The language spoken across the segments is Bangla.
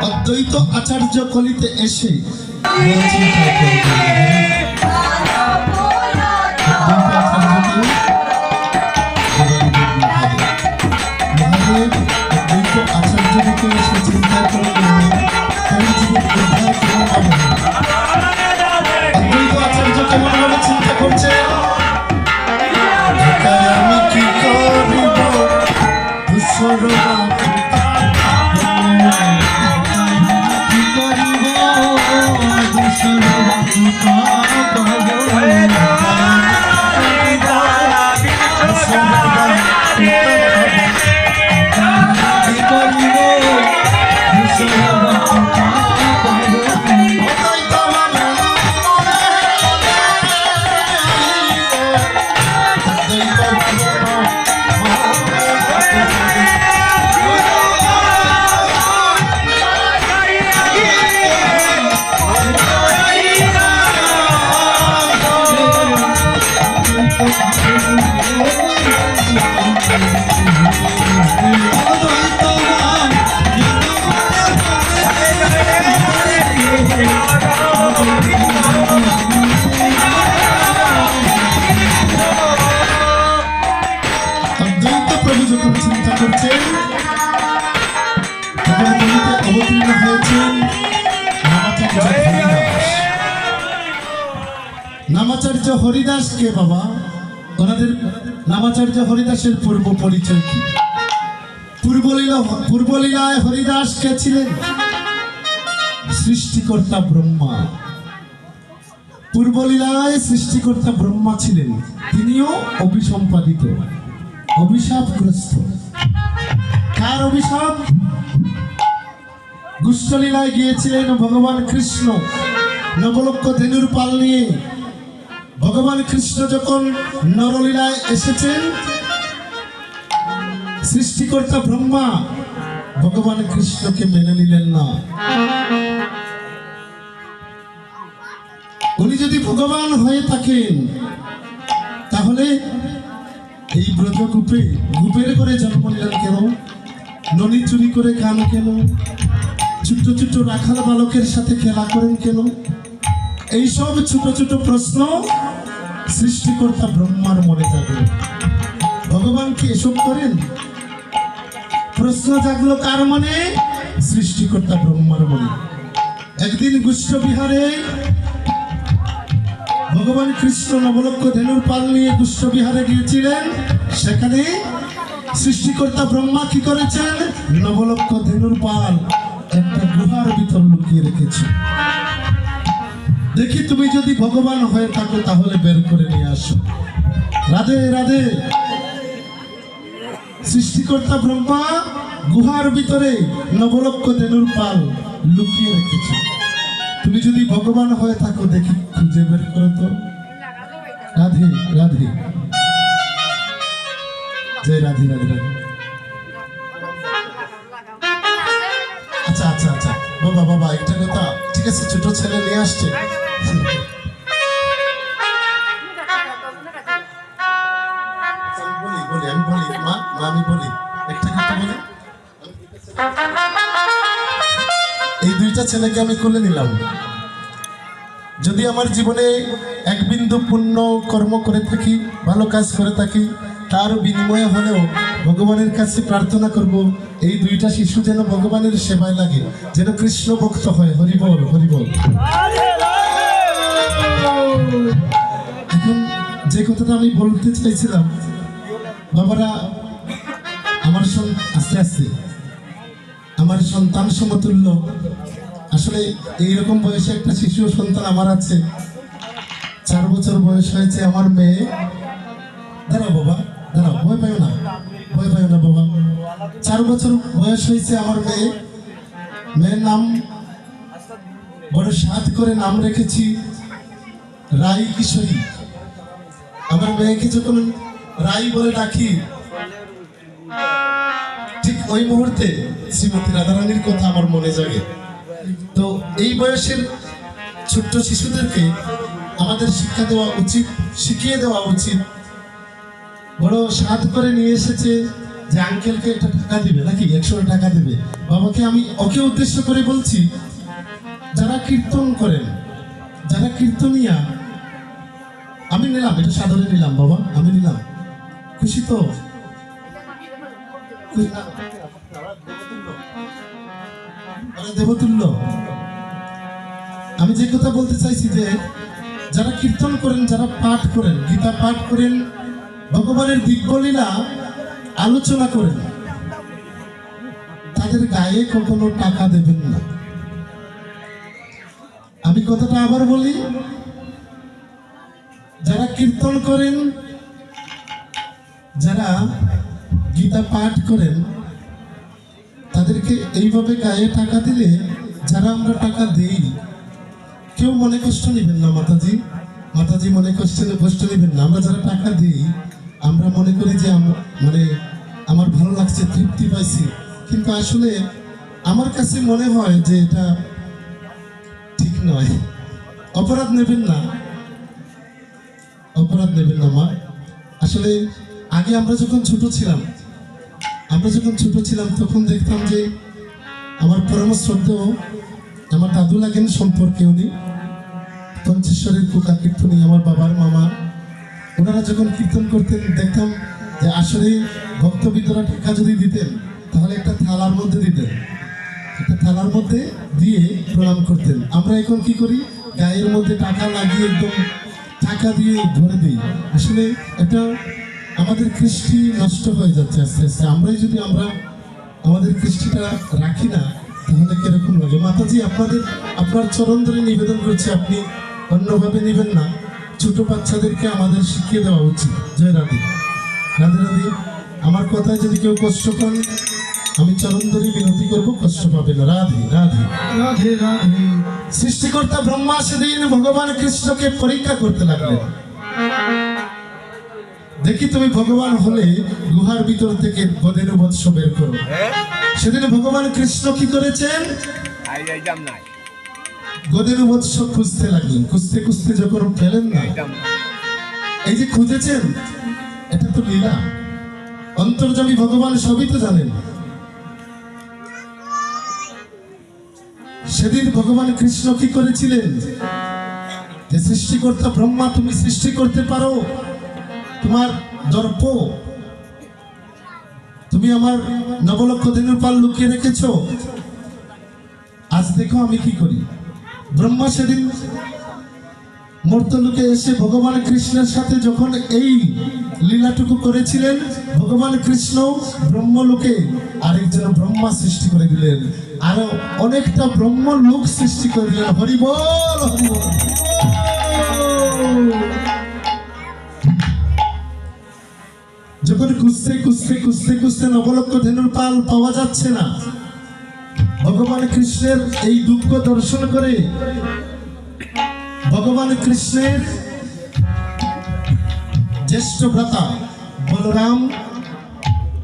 অদ্বৈত আচার্য কলিতে এসে আচার্যকে এসে চিন্তা করে অদ্বৈত আচার্য কেমন ভাবে চিন্তা করছে, আমি কি করিব নামাচার্য হরিদাস কে বাবা? ওনাদের নামাচার্য হরিদাসের পূর্ব পরিচয় কি? পূর্বলীলায় হরিদাস কে ছিলেন? সৃষ্টিকর্তা ব্রহ্মা। পূর্বলীলায় সৃষ্টিকর্তা ব্রহ্মা ছিলেন, তিনিও অভিসম্পাদিত, অভিশাপগ্রস্ত। কার অভিশাপ? গুষ্ঠলীলায় গিয়েছিলেন ভগবান কৃষ্ণ নবলক্ষ ধেনুর পাল নিয়ে। ভগবান কৃষ্ণ যখন নরলীলায় এসেছেন, সৃষ্টিকর্তা ব্রহ্মা ভগবান কৃষ্ণকে মেনে নিলেন না। উনি যদি ভগবান হয়ে থাকেন তাহলে এই ব্রজগোপে গোপের করে জন্ম নিলেন কেন? ননি চুরি করে খান কেন? ছোট ছোট রাখাল বালকের সাথে খেলা করেন কেন? এইসব ছোট ছোট প্রশ্ন সৃষ্টিকর্তা ব্রহ্মার মনে জাগলো। ভগবান কি এসব করেন? প্রশ্ন জাগলো কার মনে? সৃষ্টিকর্তা ব্রহ্মার মনে। একদিন গুষ্ঠ বিহারে ভগবান কৃষ্ণ নবলক্ষ ধেনুর পাল নিয়ে গুষ্ঠ বিহারে গিয়েছিলেন। সেখানে সৃষ্টিকর্তা ব্রহ্মা কি করেছেন? নবলক্ষ ধেনুর পাল একটা গুহার ভিতর লুকিয়ে রেখেছে। দেখি তুমি যদি ভগবান হয়ে থাকো তাহলে বের করে নিয়ে আসো। রাধে রাধে। সৃষ্টিকর্তা ব্রহ্মা গুহার ভিতরে নবলক্ষ ধেনুর পাল লুকিয়ে রেখেছে। তুমি যদি ভগবান হয়ে থাকো দেখি খুঁজে বের করো তো। রাধে রাধে, জয় রাধে রাধে রাধে। আচ্ছা আচ্ছা আচ্ছা বাবা বাবা, একটা কথা, ঠিক আছে, ছোট ছেলে নিয়ে আসছে। এই দুইটা ছেলেকে আমি কোলে নিলাম। যদি আমার জীবনে এক বিন্দু পুণ্য কর্ম করে থাকি, ভালো কাজ করে থাকি, তার বিনিময়ে হলেও ভগবানের কাছে প্রার্থনা করব এই দুইটা শিশু যেন ভগবানের সেবায় লাগে, যেন কৃষ্ণ ভক্ত হয়। হরিবল হরিবল। এখন যে কথাটা আমি বলতে চাইছিলাম, বাবারা আমার আস্তে আস্তে আমার সন্তান সমতুল্য। আসলে এইরকম বয়সে একটা শিশু সন্তান আমার আছে। 4 বছর বয়স হয়েছে আমার মেয়ে। দাঁড়াও বাবা, দাঁড়াও, ভয় পাইও না, ভয় পাইও না বাবা। 4 বছর বয়স হয়েছে আমার মেয়ে। মেয়ের নাম বড় সাধ করে নাম রেখেছি রাই কিশোরী। আমার মেয়েকে যখন রাই বলে ডাকি, ঠিক ওই মুহূর্তে শ্রীমতী রাধারানীর কথা আমার মনে জাগে। তো এই বয়সের ছোট্ট শিশুদেরকে আমাদের শিক্ষা দেওয়া উচিত, শিখিয়ে দেওয়া উচিত। বড় সাধ করে নিয়ে এসেছে যে আঙ্কেলকে একটা টাকা দিবে নাকি 100 টাকা দেবে বাবাকে। আমি ওকে উদ্দেশ্য করে বলছি, যারা কীর্তন করেন, যারা কীর্তনিয়া, আমি নিলাম, এটা সাদরে নিলাম বাবা, আমি নিলাম, খুশি তো? দেবতুল্য। আমি যে কথা বলতে চাইছি যে যারা কীর্তন করেন, যারা পাঠ করেন, গীতা পাঠ করেন, ভগবানের দিব্যলীলা আলোচনা করেন, তাদের গায়ে কখনো টাকা দেবেন না। আমি কথাটা আবার বলি, যারা কীর্তন করেন, যারা গীতা পাঠ করেন, তাদেরকে এইভাবে গায়ে টাকা দিলে, যারা আমরা টাকা দেই, কেউ মনে কষ্ট নেবেন না মাতাজি, মাতাজি মনে কষ্ট নেবেন না। আমরা যারা টাকা দিই, আমরা মনে করি যে মানে আমার ভালো লাগছে, তৃপ্তি পাইছি, কিন্তু আসলে আমার কাছে মনে হয় যে এটা ঠিক নয়। অপরাধ নেবেন না, অপরাধ নেবেন না মা। আসলে আগে আমরা যখন ছোট ছিলাম তখন দেখতাম যে আমার পরমশ্রদ্ধেয় আমার দাদু লাগেন সম্পর্কে, উনি পঞ্চেশ্বরের কুকা কীর্তনী, আমার বাবার মামা, ওনারা যখন কীর্তন করতেন দেখতাম যে আসলে ভক্তবিন্দরা টাকা যদি দিতেন তাহলে একটা থালার মধ্যে দিতেন, একটা থালার মধ্যে দিয়ে প্রণাম করতেন। আমরা এখন কি করি, গায়ের মধ্যে টাকা লাগিয়ে একদম টাকা দিয়ে ধরে দিই। আসলে এটা আমাদের কৃষ্টি নষ্ট হয়ে যাচ্ছে আস্তে আস্তে। আমরাই যদি আমরা আমাদের কৃষ্টিটা রাখি না তাহলে কিরকম লাগে। মাতাজি আপনার চরণ ধরে নিবেদন করছি, আপনি অন্যভাবে নেবেন না। ছোট বাচ্চাদেরকে আমাদের শিখিয়ে দেওয়া উচিত। জয় রাধে, রাধে রাধে। আমার কথায় যদি কেউ কষ্ট পান, আমি চরণ ধরে বিনতি করবো, কষ্ট পাবে না। রাধে রাধে, রাধে রাধে। সৃষ্টিকর্তা ব্রহ্মা সেদিন ভগবান কৃষ্ণকে পরীক্ষা করতে লাগলেন, দেখি তুমি ভগবান হলে গুহার ভিতর থেকে গদেরু বৎস বের করো। সেদিন ভগবান কৃষ্ণ কি করেছেন, গদেরু বৎস খুঁজতে লাগলেন। খুঁজতে খুঁজতে যখন পেলেন না, এই যে খুঁজেছেন, এটা তো লীলা, অন্তর্যামী ভগবান সবই তো জানেন। সেদিন ভগবান কৃষ্ণ কি করেছিলেন, যে সৃষ্টিকর্তা ব্রহ্মা তুমি সৃষ্টি করতে পারো, তোমার দর্প, তুমি আমার নবলক্ষ ধেনুর পাল লুকিয়ে রেখেছো, আজ দেখো আমি কি করি। ব্রহ্মা সেদিন মর্তলোকে এসে ভগবান কৃষ্ণের সাথে যখন এই লীলাটুকু করেছিলেন, ভগবান কৃষ্ণ ব্রহ্মলোকে আরেকজন ব্রহ্মা সৃষ্টি করে দিলেন, আরো অনেকটা ব্রহ্মলোক সৃষ্টি করে দিলেন। হরি বল, হরি বল। যখন খুঁজতে খুঁজতে খুঁজতে খুঁজতে নবলক্ষ ধেনুর পাল পাওয়া যাচ্ছে না, ভগবান কৃষ্ণের এই দুঃখ দর্শন করে ভগবান কৃষ্ণের জ্যেষ্ঠ ভ্রাতা বলরাম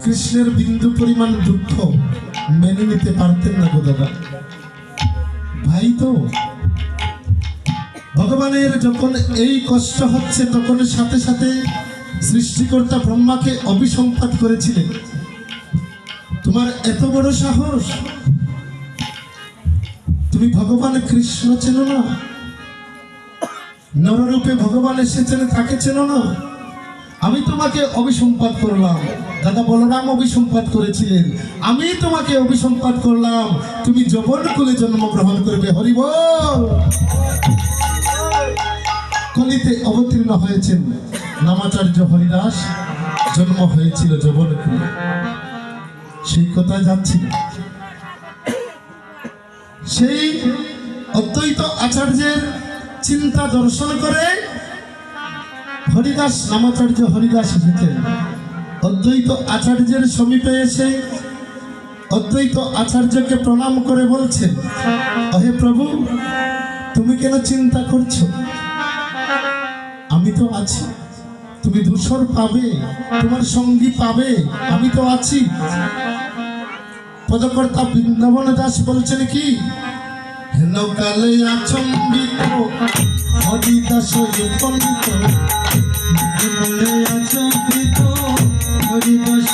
কৃষ্ণের বিন্দু পরিমাণ দুঃখ মেনে নিতে পারতেন না গো দাদা। ভাই তো ভগবানের যখন এই কষ্ট হচ্ছে, তখন সাথে সাথে সৃষ্টিকর্তা ব্রহ্মাকে অভিসম্পাত করেছিলেন, তোমার এত বড় সাহস, তুমি ভগবান কৃষ্ণ চেনো না? নররূপে ভগবান এসেছেন, তাকে চেনো না? আমি তোমাকে অভিসম্পাত করলাম। দাদা বলরাম অভিসম্পাত করেছিলেন, আমি তোমাকে অভিসম্পাত করলাম, তুমি যবন কুলে জন্মগ্রহণ করবে। হরি বল। কলিতে অবতীর্ণ হয়েছেন নামাচার্য হরিদাস, জন্ম হয়েছিল যবন কুলে। সেই কথায় যাচ্ছি না। সেই অদ্বৈত আচার্যের চিন্তা দর্শন করে হরিদাস, নামাচার্য হরিদাস এসেছেন। অদ্বৈত আচার্যের সমীপে এসে অদ্বৈত আচার্যকে প্রণাম করে বলছেন, অহে প্রভু, তুমি কেন চিন্তা করছো? আমি তো আছি, তুমি ধূসর পাবে, তোমার সঙ্গী পাবে, আমি তো আছি। পদকর্তা বৃন্দাবন দাস বলছেন কি, হেন কালে আচম্বিত হরিদাস পণ্ডিত, কালে আচম্বিত হরিদাস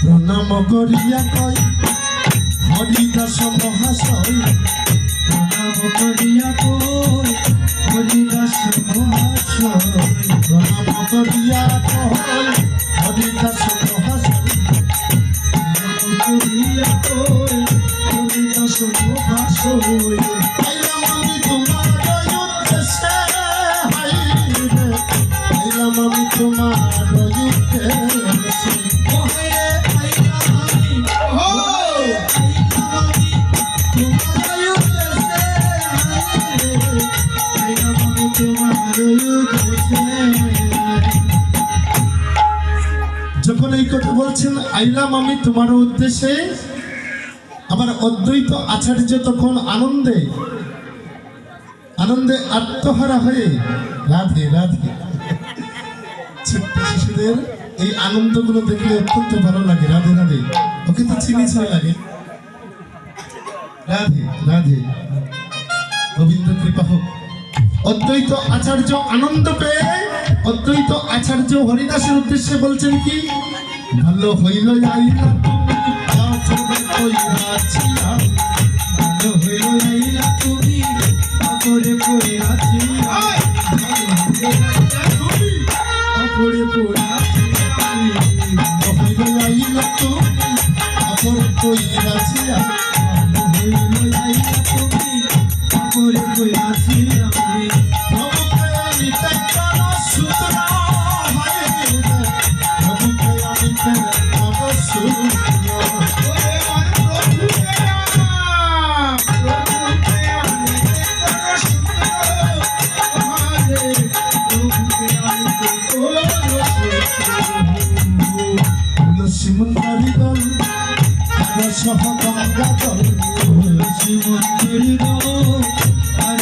প্রণাম করিয়া কয় হরিদাস মহাশয়, প্রণাম করিয়া কই হরিদাস মহাশয়, প্রণাম করিয়া কয় হরিদাস মহাশয়, প্রণাম করিয়া কই হরিদাস মহাশয়। আইলাম আমি তোমার উদ্দেশ্যে, হাইরে আইলাম আমি তোমার উদ্দেশ্যে। ওহে আইলাম আমি, ওহে আইলাম আমি তোমার উদ্দেশ্যে, আইলাম আমি তোমার উদ্দেশ্যে। যখন এই কথা বলছেন আইলাম আমি তোমার উদ্দেশ্যে, আমার অদ্বৈত আচার্য তখন আনন্দে আনন্দে আত্মহারা হয়ে রাধে রাধে। ছোট্ট শিশুদের এই আনন্দগুলো দেখলে অত্যন্ত ভালো লাগে। রাধে রাধে, ওকে তো চিনি ছাড়া লাগে। রাধে রাধে, গোবিন্দ কৃপা হোক। অদ্বৈত আচার্য আনন্দ পেয়ে অদ্বৈত আচার্য হরিদাসের উদ্দেশ্যে বলছেন কি, ভালো হইল আইলা তুমি পাথরে কইরাছিলা, ভালো হইল আইলা তুমি অপরে পড়ে আছি, অপরে পড়ে আছি। ভালো হইল আইলা তুমি পাথরে কইরাছিলা, ভালো হইল আইলা তুমি অপরে পড়ে আছি আমি। প্রভুকে আমি তেমন সূত্র হাইরে, প্রভুকে আমি তেমন সূত্র। শ্রীমন্দারি দল সহ গঙ্গা দল, শ্রীমন্দির আর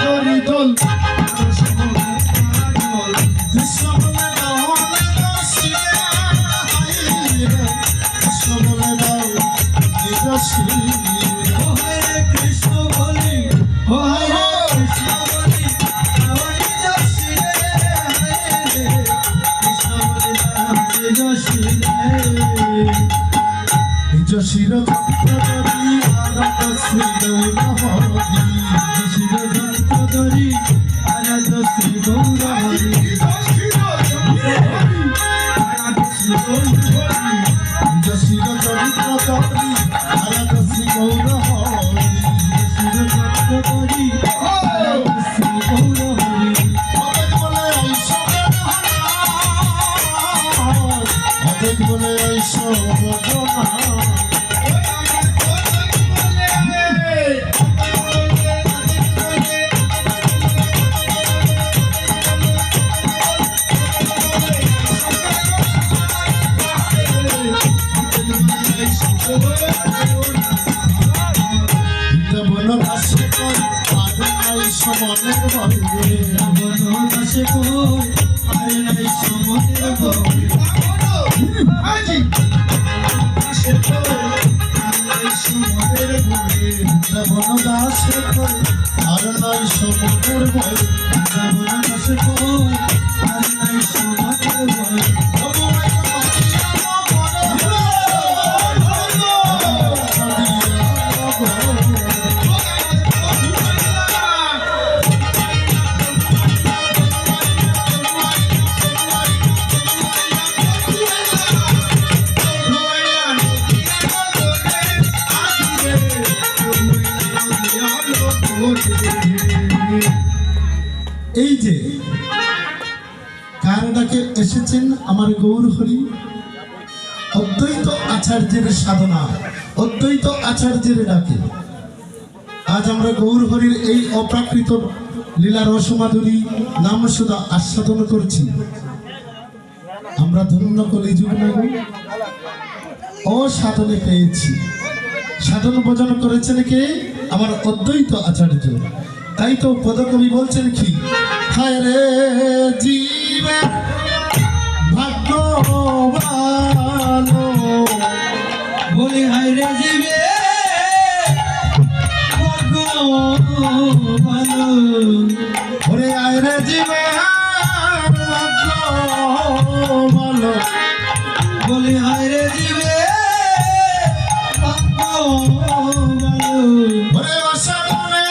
হরি দল কৃষ্ণ বলে দাও কৃষ্ণ বলে দাও হরে কৃষ্ণ বলি, হরে কৃষ্ণ বলি, নিজ শিরে, হরে কৃষ্ণ বলি নিজ শিরে। নিজ শির ধরি আরত শ্রী গৌর হরি, শির যন্ত্র ধরি আরাধ শ্রী গৌর হরি, আরাধ শ্রী গৌর হরি, নিজ শির চরিত্র ধরি আরত শ্রী গৌর হরি। শির যন্ত্র ধরি আরাধ শ্রী গৌর হরি। অদেখ বলে ঐশ্বর অদেখ বলে ঐশ্বর বন দাসে কই আর নাই সমনের বলে, রাবণ দাসে কই আর নাই সমনের বলে, দাসে কই আর নাই সমনের বলে, বন দাসে কই আর নাই সমনের বলে। রাবণ দাসে কই আর নাই সমনের বলে। এই যে কার ডাকে এসেছেন আমার গৌর হরি, অদ্বৈত আচার্যের সাধনা। অদ্বৈত আচার্যের ডাকে আজ আমরা গৌর হরির এই অপ্রাকৃত লীলা রসমাধুরী নাম সুধা আস্বাদন করছি। আমরা ধন্য কলি যুগ অসাধনে পেয়েছি। সাধন ভোজন করেছেন কে? আমার অদ্বৈত আচার্য। তাই তো পদকবি বলছেন কি, হায় রে জীবে ভাগ্য ভালো, বলি হায় রে জীবে ভাগ্য ভালো, ওরে আয় রে জীবে ভাগ্য ভালো, বলি হায় রে জীবে ভাগ্য ভালো, ওরে অসাধনে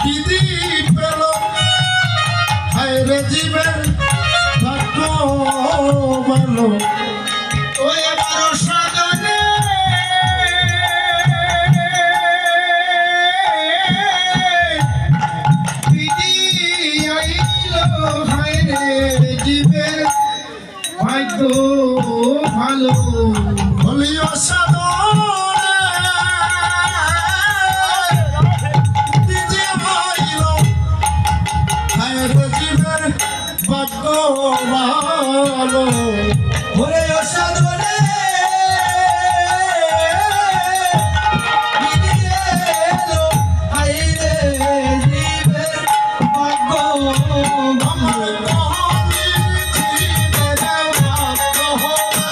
বিধি পেল, হায় রে জীবের ভাগ্য ভালো, ও এবার সাধনে বিধি আইল, হায় রে জীবের ভাগ্য ভালো, বলি অসাধনে বিধি হইল, হায় রে জীবের ভাগ্য ভালো, ওরে অসাধনে বিধি এলো, হায় রে জীবের ভাগ্য আমার কলির জীবের ভাগ্য ভালো,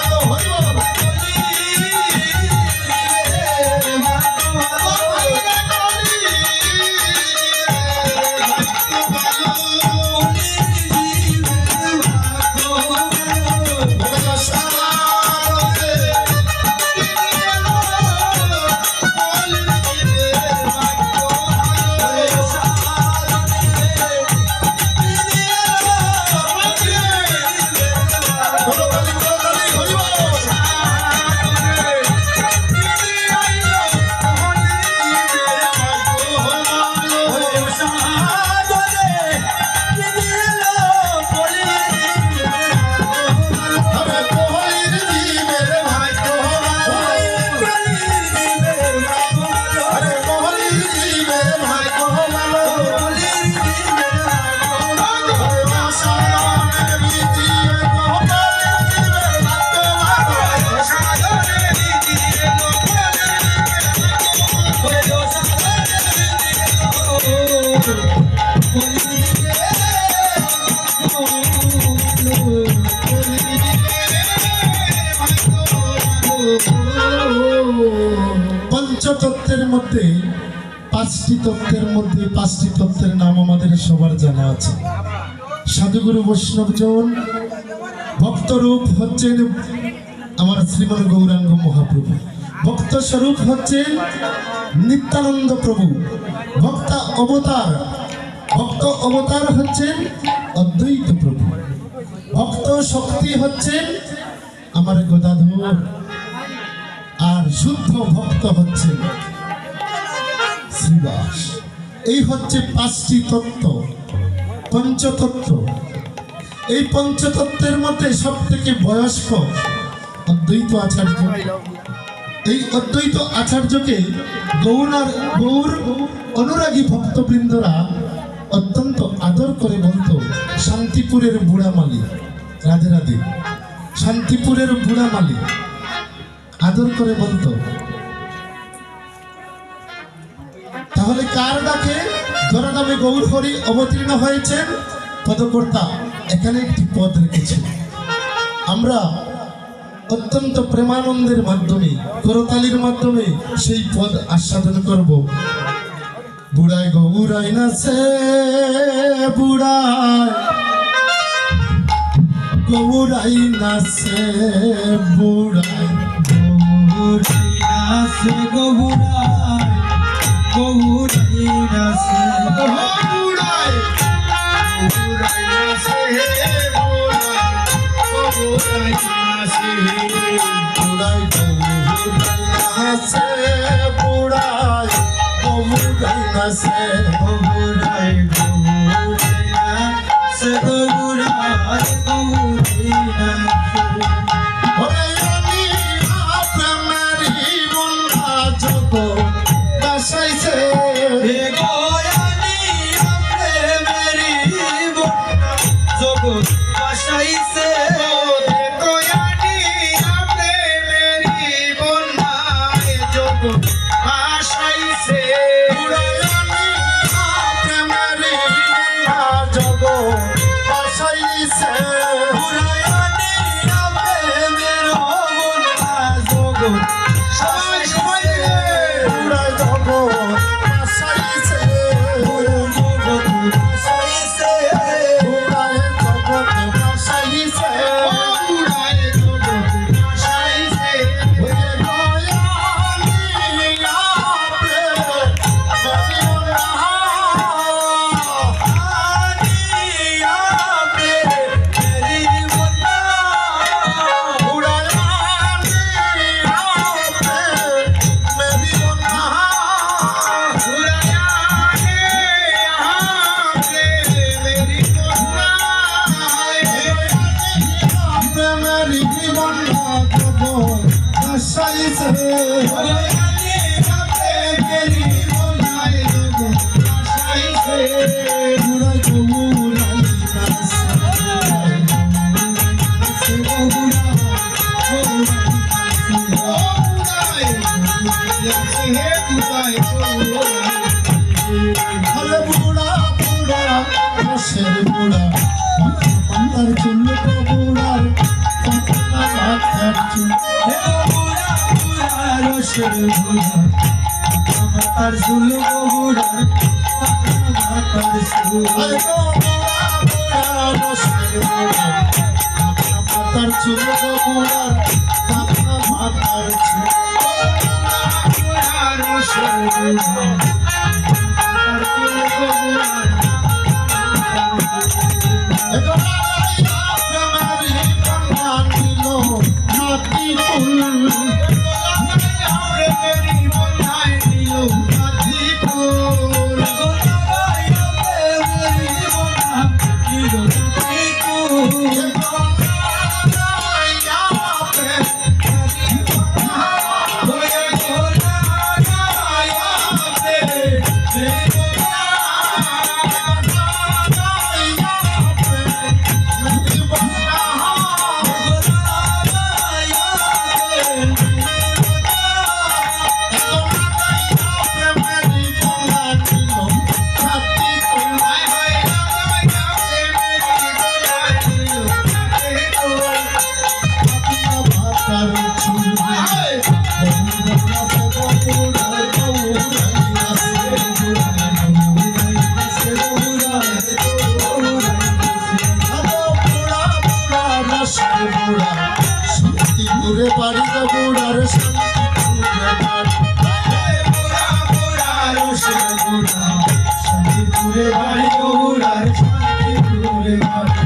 পঞ্চতত্ত্বের মধ্যে পাঁচটি তত্ত্বের মধ্যে পাঁচটি তত্ত্বের নাম আমাদের সবার জানা আছে। সাধুগুরু বৈষ্ণবজন, ভক্তরূপ হচ্ছেন আমার শ্রীমন গৌরাঙ্গ মহাপ্রভু, ভক্ত স্বরূপ হচ্ছেন নিত্যানন্দ প্রভু, ভক্ত অবতার হচ্ছেন অদ্বৈত প্রভু, ভক্ত শক্তি হচ্ছেন আমার গদাধর, আর শুদ্ধ ভক্ত হচ্ছেন শ্রীবাস। এই হচ্ছে পাঁচটি তত্ত্ব, পঞ্চতত্ত্ব। এই পঞ্চতত্ত্বের মধ্যে সব থেকে বয়স্ক অদ্বৈত আচার্য। এই অদ্বৈত আচার্যকে গৌর অনুরাগী ভক্তবৃন্দরা অত্যন্ত আদর করে বলতো শান্তিপুরের বুড়া মালি। রাধে রাধে। শান্তিপুরের বুড়া মালি আদর করে বলতো। তাহলে কার ডাকে ধরাধামে গৌর হরি অবতীর্ণ হয়েছেন? পদকর্তা এখানে একটি পদ রেখেছে। আমরা অত্যন্ত প্রেমানন্দের মাধ্যমে, করতালির মাধ্যমে সেই পদ আস্বাদন করব। বুড়ায় গৌরাই নাচে, বুড়ায় গৌরাই নাচে, বুড়ায় গৌরাই নাচে, গৌরাই নাচে, বুড়ায় গৌরাই নাচে, গৌরাই নাচে, বুড়ায় গৌরাই নাচে, বুড়ায় গৌরাই নাচে, গৌরাই গৌরাই নাচে, গৌরাই গৌরাই নাচে। পুরাই জগৎ ভাসাইছে পুরাই জগৎ ভাসাইছে হলে বুড়া বুড়া রসের বুড়া পাতার চুল বুড়ার পাতার চুল রসের বুড়া আমার চুল বুড়া মাথার চুল আরে বুড়া বুড়া রসের বুড়া পাতার চুল বুড়ার মাথার চুল রসের বুড়া শান্তিপুরে বাড়ি গো বুড়ার শান্তিপুরে বাড়ি শান্তিপুরে বাড়ি গৌড়ার শান্তিপুরে বাড়ি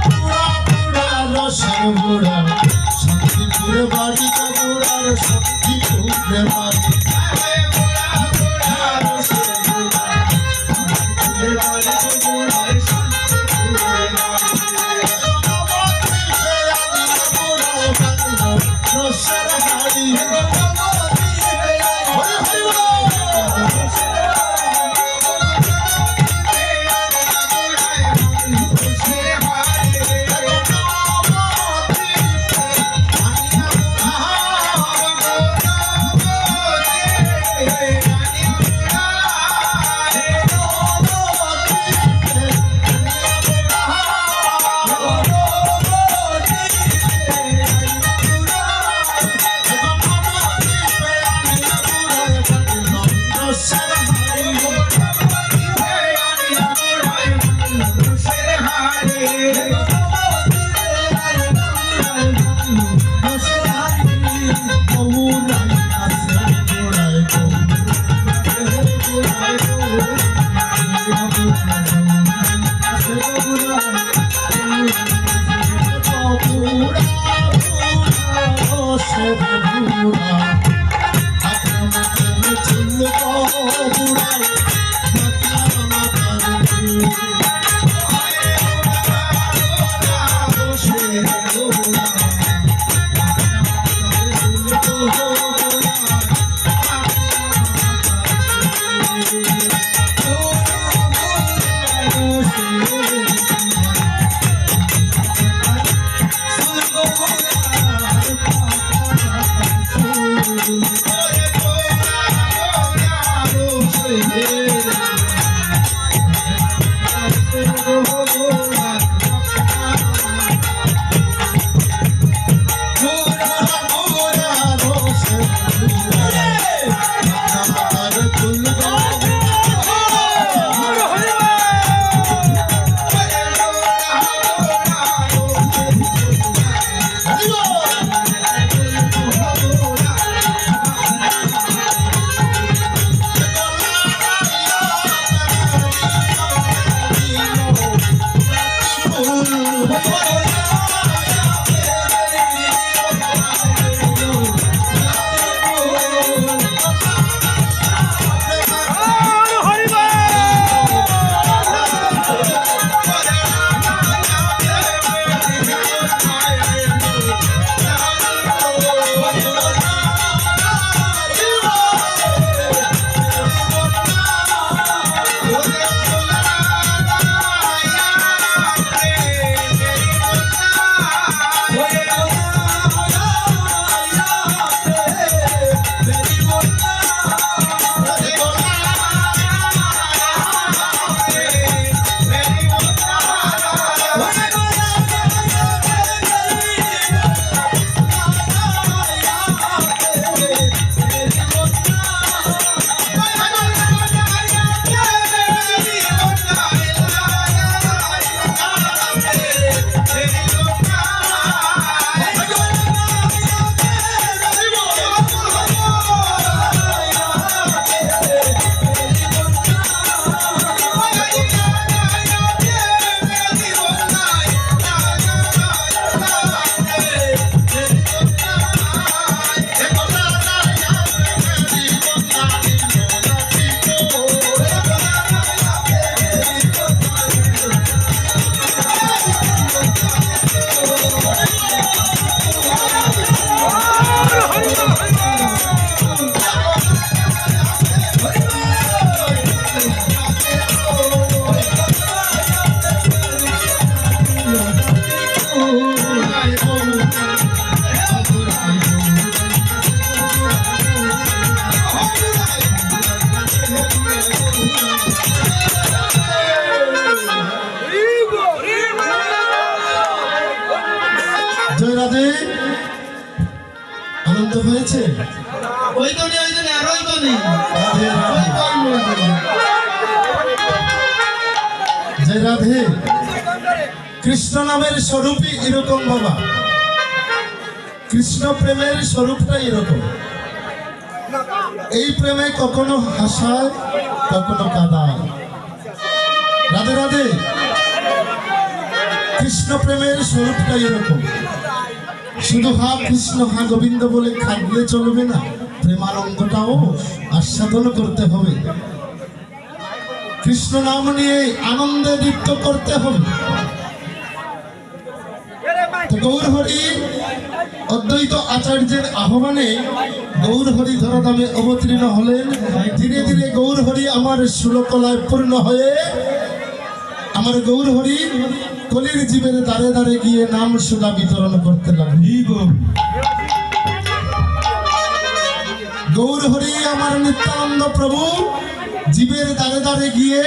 বুড়া বুড়া রসের বুড়া শান্তিপুরে বাড়ি গো বুড়ার শান্তিপুরে বাড়ি রসের গাড়ি ওই তো নি আর ওই তো নি রাধে রাধে। জয় রাধে। কৃষ্ণ নামের স্বরূপই এরকম বাবা, কৃষ্ণ প্রেমের স্বরূপটা এরকম। এই প্রেমে কখনো হাসায় কখনো কাঁদায়। রাধে রাধে। কৃষ্ণ প্রেমের স্বরূপটা এরকম। শুধু হা কৃষ্ণ হা গোবিন্দ বলে থাকলে চলবে না, প্রেমানন্দটাও আস্বাদন করতে হবে। কৃষ্ণ নাম নিয়ে আনন্দে দীপ্ত করতে হবে। তো গৌর হরি অদ্বৈত আচার্যের আহ্বানে গৌর হরি ধরাধামে অবতীর্ণ হলেন। ধীরে ধীরে গৌর হরি আমার ষোলকলায় পূর্ণ হয়ে আমার গৌর হরি কলির জীবের দ্বারে দ্বারে গিয়ে নাম সুধা বিতরণ করতে লাগলেন। গৌর হরি আমার নিত্যানন্দ প্রভু জীবের দ্বারে দ্বারে গিয়ে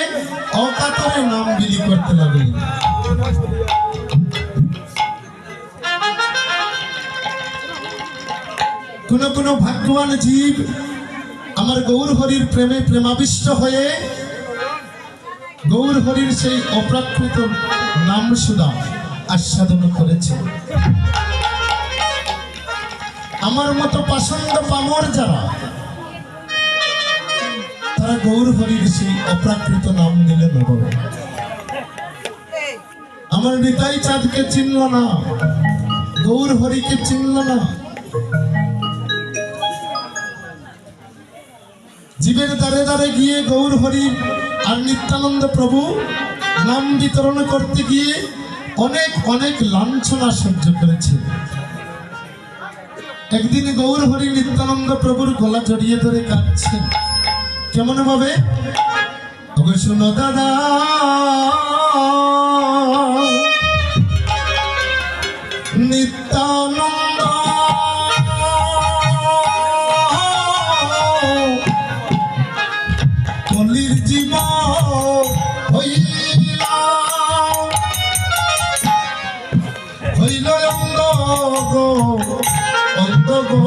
অকাতরে নাম বিলি করতে লাগলেন। কোন কোন ভাগ্যবান জীব আমার গৌর হরির প্রেমে প্রেমাবিষ্ট হয়ে গৌর হরির সেই অপ্রাকৃত নাম সুধা আস্বাদন করেছে। আমার মতো পাষণ্ড পামর যারা, তারা গৌর হরির সেই অপ্রাকৃত নাম নিলেন না বাবা। আমার নিতাই চাঁদকে চিনল না, গৌর হরিকে চিনল না। জীবের দ্বারে দ্বারে গিয়ে গৌর হরি আর নিত্যানন্দ প্রভু নাম বিতরণ করতে গিয়ে অনেক অনেক লাঞ্ছনা সহ্য করেছে। একদিন গৌর হরি নিত্যানন্দ প্রভুর গলা জড়িয়ে ধরে কাঁদছেন। কেমন ভাবে? শোনো দাদা, নিত্যানন্দ কলির জীব হইল অঙ্গ গো অঙ্গ গো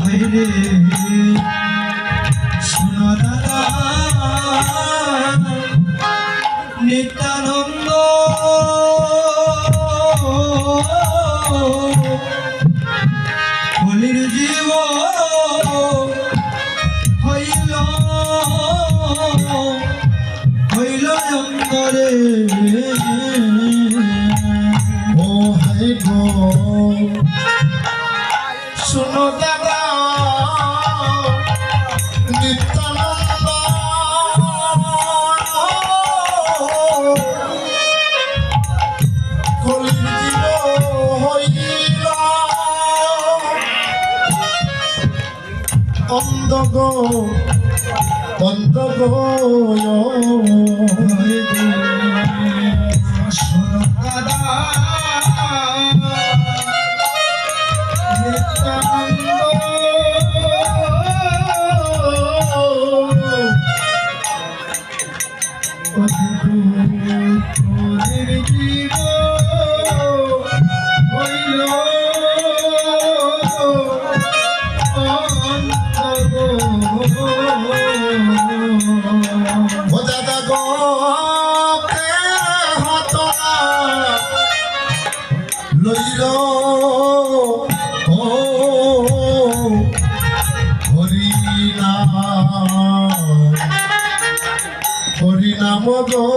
হইরে শোনো দাদা, নিত্যানন্দ কলির জীব হইল হইল অন্তরে। ও হায় গো শোনো দাদা, নিত্যানন্দ কলির জীব হইল অন্ধ গো অন্ধ গো। শোনো দাদা, নিত্যানন্দ কলির জীব হইল ও দাদা গো কে হতনা লইল ও হরিনাম গো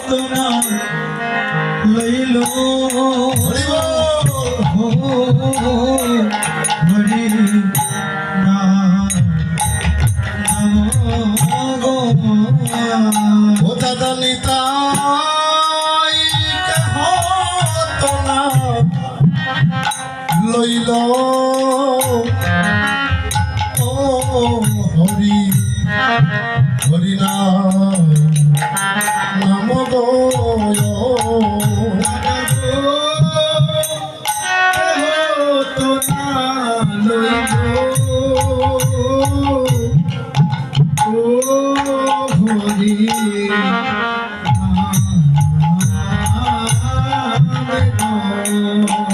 তোরা লইল হরি বল। হরি ও দাদা নিতাই কে হতনা লইল ও হরি হরিনাম গো।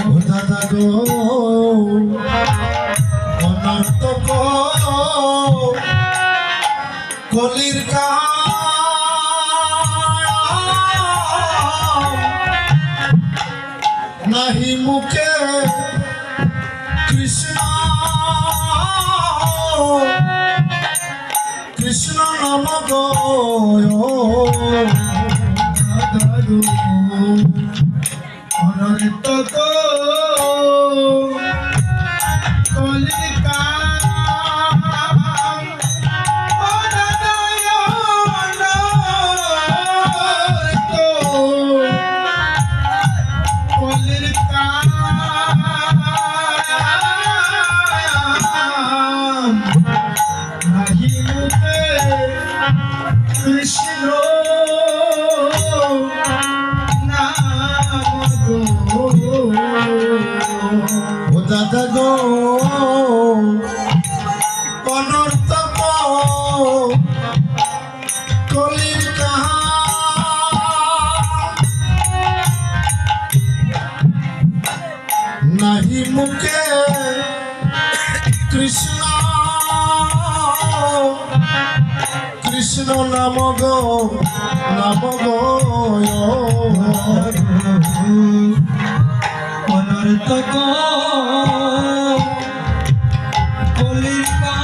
ও দাদা গো অনর্থক কলির নাহি মুখে কৃষ্ণ কৃষ্ণ নাম গো দাদা গো অনর্থক কলিকা কৃষ্ণ ও দাদা গো অনর্থক কলির নাহি মুখে কৃষ্ণ কৃষ্ণ নাম গো অনর্থক কলিকা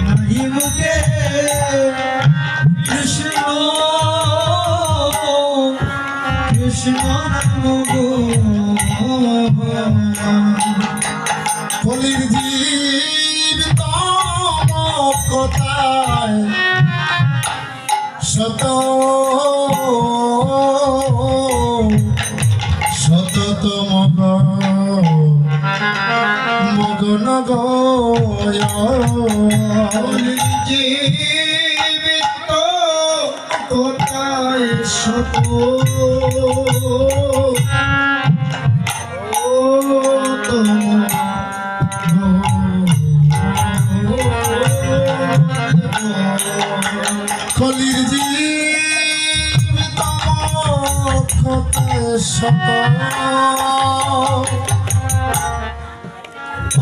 নাহি মুখে কৃষ্ণ কৃষ্ণ নাম গো কলির জীব তম কোথায় শত শততম মগন গয় জীবিত কোথায় শত কলির জীব তম শত ও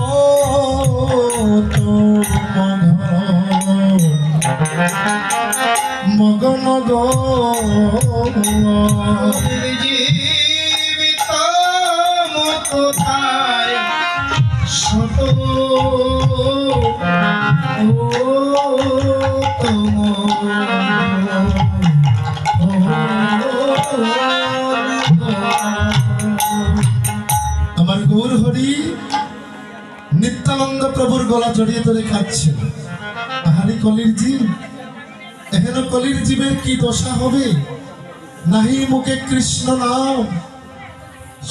মগন গো জীবিত কোথায় শত আমার গৌর হরি নিত্যানন্দ প্রভুর গলা জড়িয়ে ধরে খাচ্ছেন। আহারি কলির জীব, এখানে কলির জীবের কি দশা হবে? নাহি মুখে কৃষ্ণ নাম,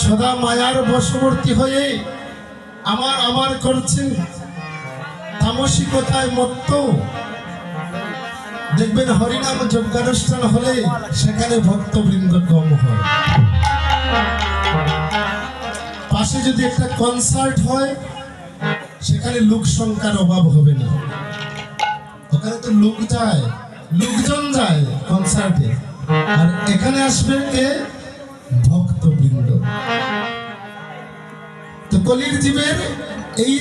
সদা মায়ার বশবর্তী হয়ে আমার আমার করছে, তামসিকতায় মত্ত। দেখবেন হরিনাম যজ্ঞানুষ্ঠান হলে সেখানে ভক্তবৃন্দ কম হয়। পাশে যদি একটা কনসার্ট হয় সেখানে লোক সংখ্যার অভাব হবে না। ওখানে তো লোকজন যায় কনসার্টে, আর এখানে আসবে কে? ভক্তবৃন্দ। তো কলির জীবের এই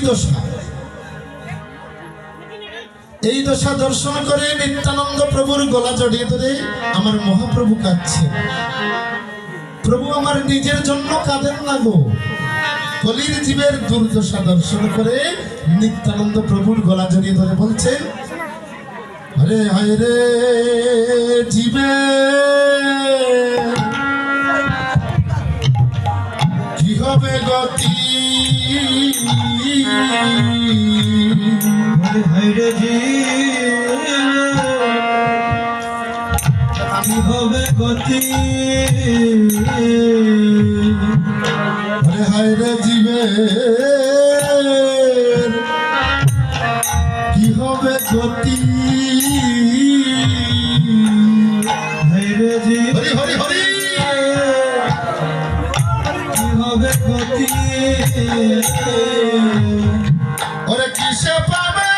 দশা দর্শন করে নিত্যানন্দ প্রভুর গলা জড়িয়ে ধরে আমার মহাপ্রভু কাঁদছে। প্রভু আমার নিজের জন্য কাঁদেন না গো, কলির জীবের দুর্দশা দর্শন করে নিত্যানন্দ প্রভুর গলা জড়িয়ে ধরে বলছেন, আরে হায় রে জীবে কি হবে গতি, হায়রে জি কি হবে গতি, আরে হায় রে জীবে কি হবে গতি, হায়রে জি হরি হরি হরি কি হবে গতি, ওরে কিসে পাবে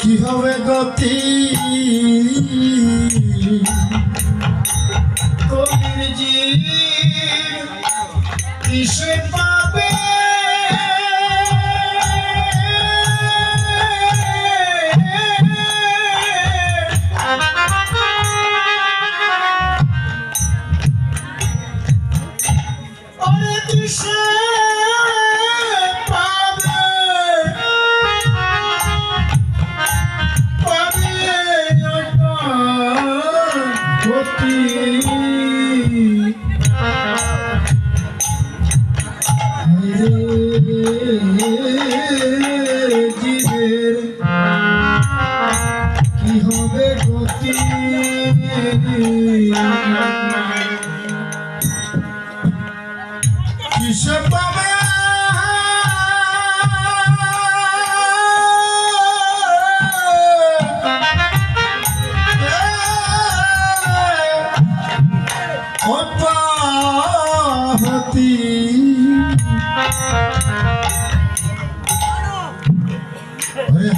কি হবে গতি কবির জি কিসে পাবে ওরে কিসে পাবে পাবে গতি জীবের কি হবে গতি কিসে পাবে অপাহতি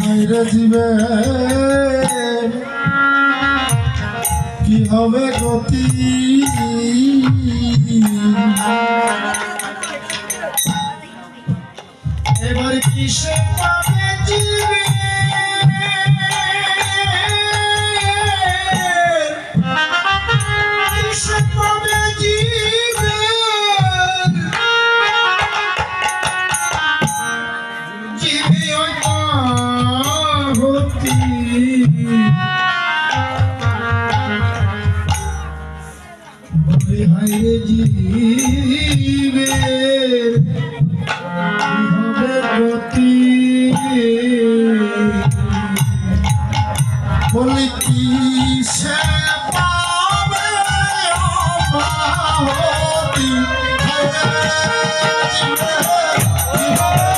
হায় রে জীবের কি হবে গতি এবার কিসে পাবে জীবে কিসে পাবে জীবে জীবে হতি বলে হায় রে জীবের গতি বলি কিসে পাবে অপাহতি হায় রে জীবের কি হবে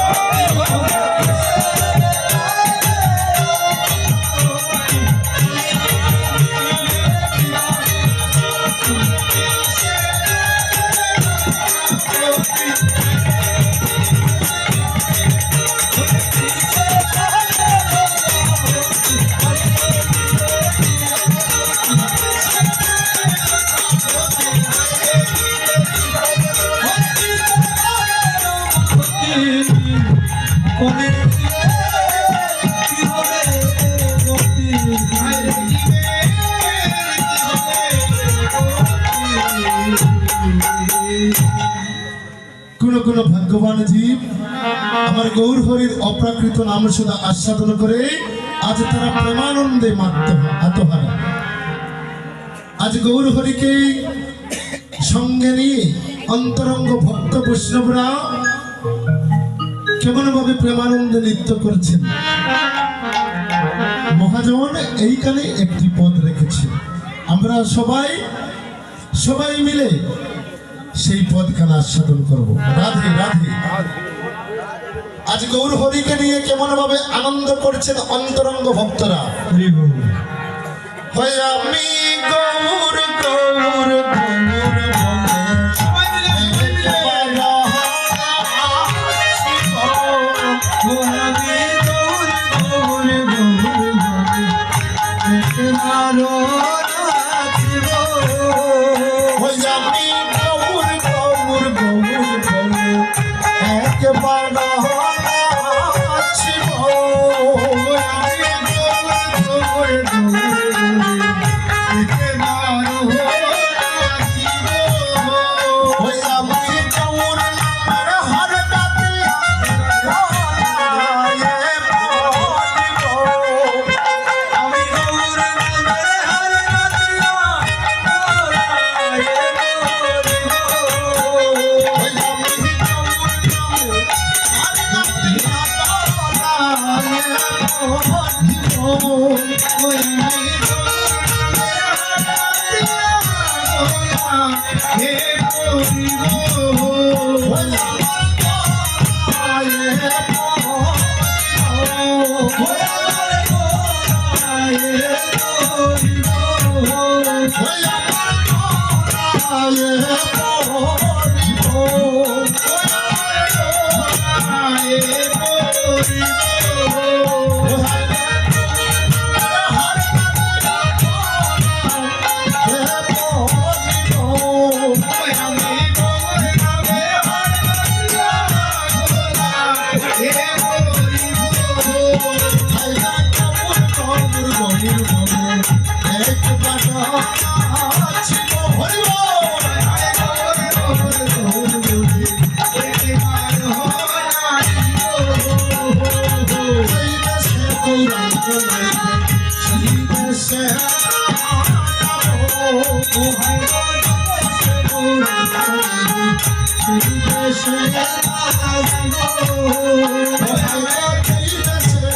কোন কোন ভাগ্যবান জীব আমার গৌর হরির অপ্রাকৃত নাম শুধু আস্বাদন করে আজ তারা প্রেমানন্দে আত্মহারা। আজ গৌর হরিকে সঙ্গে নিয়ে অন্তরঙ্গ ভক্ত বৈষ্ণবরা কেমন ভাবে প্রেমানন্দে নৃত্য করছেন। মহাজন এইখানে একটি পদ রেখেছে, আমরা সবাই মিলে সেই পদখানা আস্বাদন করব। রাধে রাধে। আজ গৌর হরিকে নিয়ে কেমন ভাবে আনন্দ করছেন অন্তরঙ্গ ভক্তরা। হয় আমি গৌর গৌর গৌর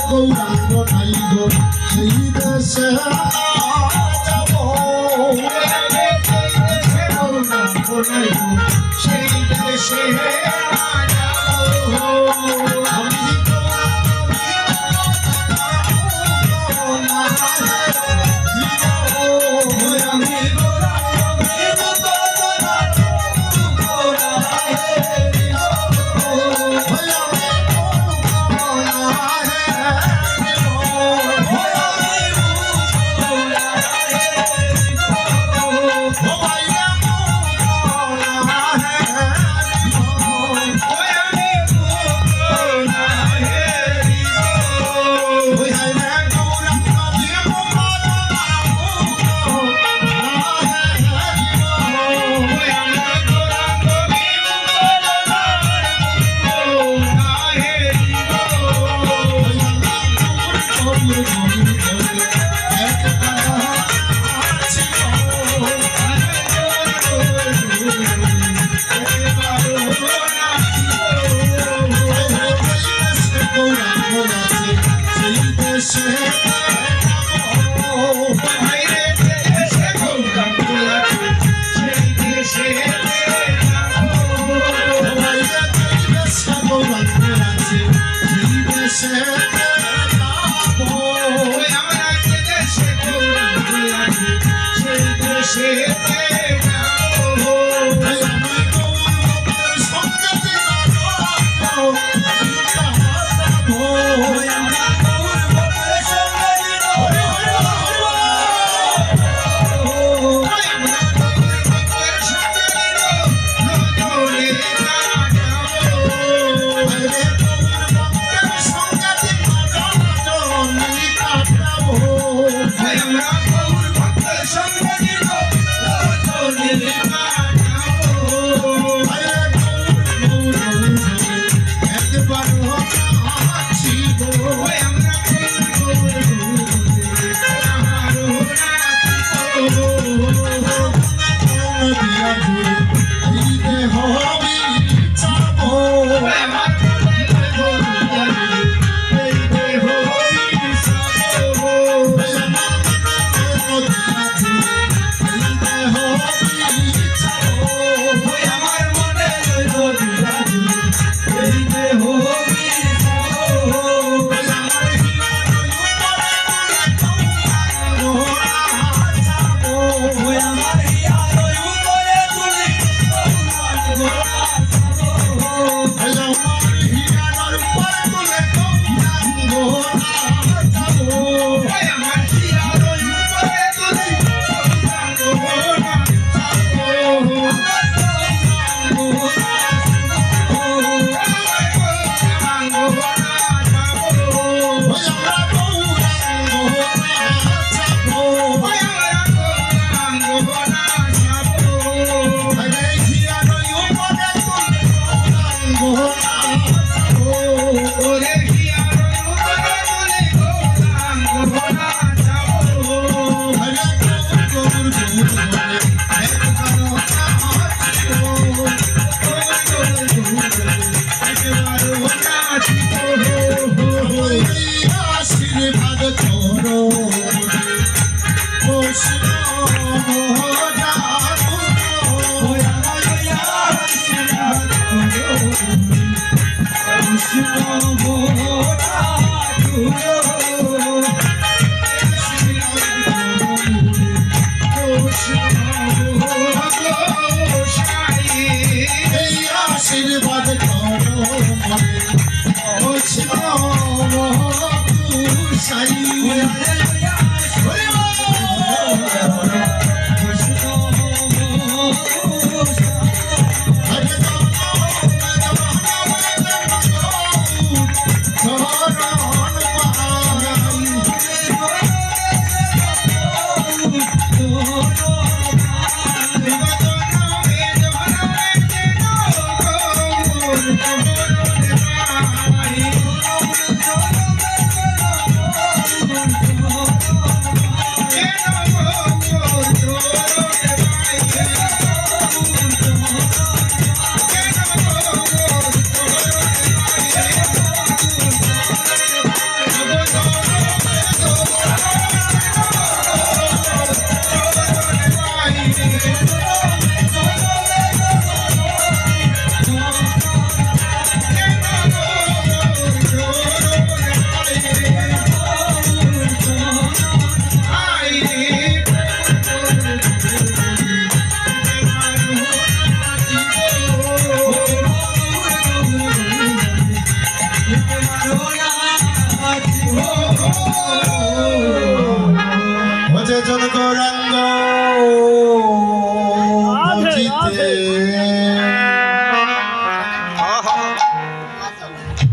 গৌরাঙ্গ নাই গো সেই দেশে যাব সেই দেশে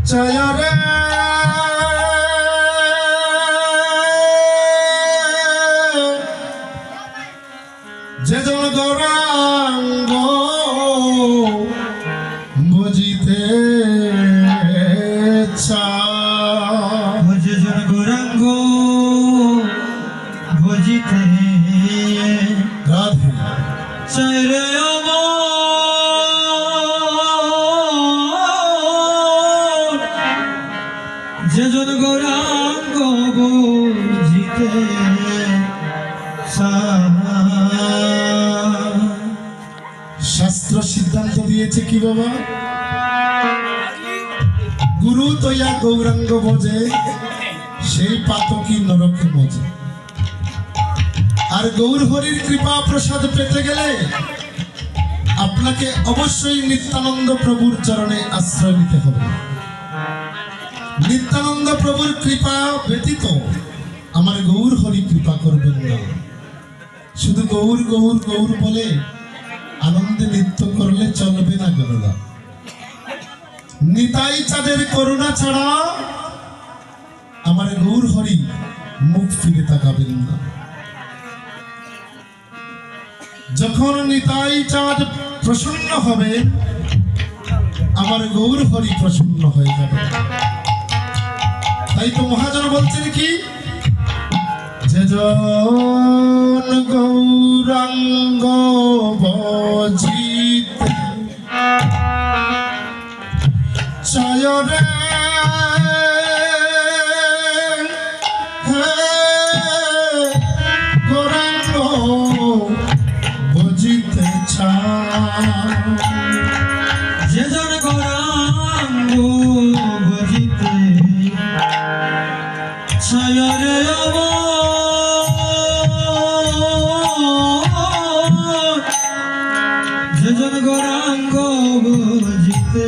জয় রে যে জন গৌরাঙ্গ বুঝিতে চায় ভজে জন গৌরাঙ্গ ভজিতে রাধে চায় রে আমার যে জন গৌরাঙ্গ ভজিতে শাস্ত্র সিদ্ধান্ত দিয়েছে কি বাবা, গুরু তৈয়া গৌরাঙ্গ বোঝে সেই পাতকি নরকে বোঝে। আর গৌর হরির কৃপা প্রসাদ পেতে গেলে আপনাকে অবশ্যই নিত্যানন্দ প্রভুর চরণে আশ্রয় নিতে হবে। নিত্যানন্দ প্রভুর কৃপা ব্যতীত আমার গৌর হরি কৃপা করবেন না। শুধু গৌর গৌর গৌর বলে আনন্দে নৃত্য করলে চলবে না গরুদা। নিতাই চাঁদের করুণা ছাড়া আমার গৌর হরি মুখ ফিরে তাকাবেন না। যখন নিতাই চাঁদ প্রসন্ন হবে আমার গৌর হরি প্রসন্ন হয়ে যাবে। তাই তো মহাজন বলছেন কি, যে জন গৌরাঙ্গ বজিতে চায় রে গৌরাঙ্গ বুঝিতে চায় যে জন গৌরাঙ্গ ভজিতে চায় রে আমার যে জন গৌরাঙ্গ ভজিতে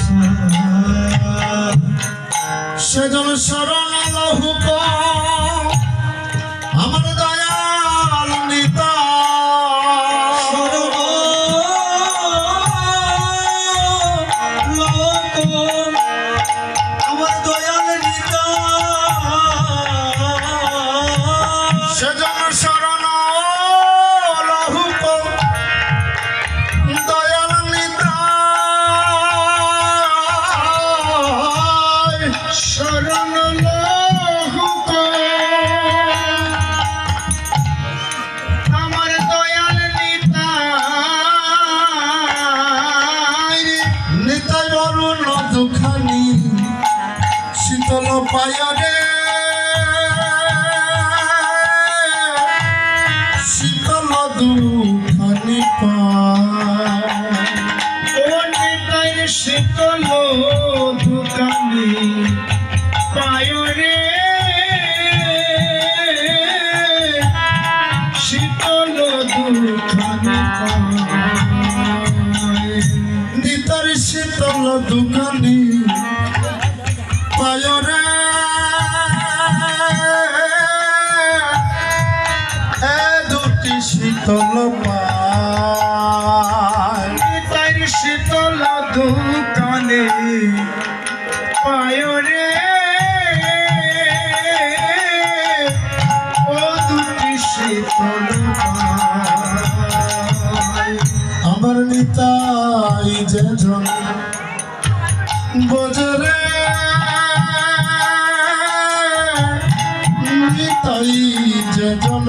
চায় সেজন শরণ লহুক আমার দয়াল নিতা আমার দয়াল নিতা সেজন শরণ লহুক দয়াল নিতা শরণ লহুক আমার দয়াল নিতা নিতাই অরুণ দুখানি শীতল পায়রে শীতল দুখানি পায় শীতল দুখানি পায়রে শীতল দুখানি নিতার শীতল দুখানি পায়রে এ দুটি শীতল পায় তার শীতল দুখানি পায়রে ও দুটি শীতল পায় আমার নিতাই যে জন বজরে নিতাই যে জন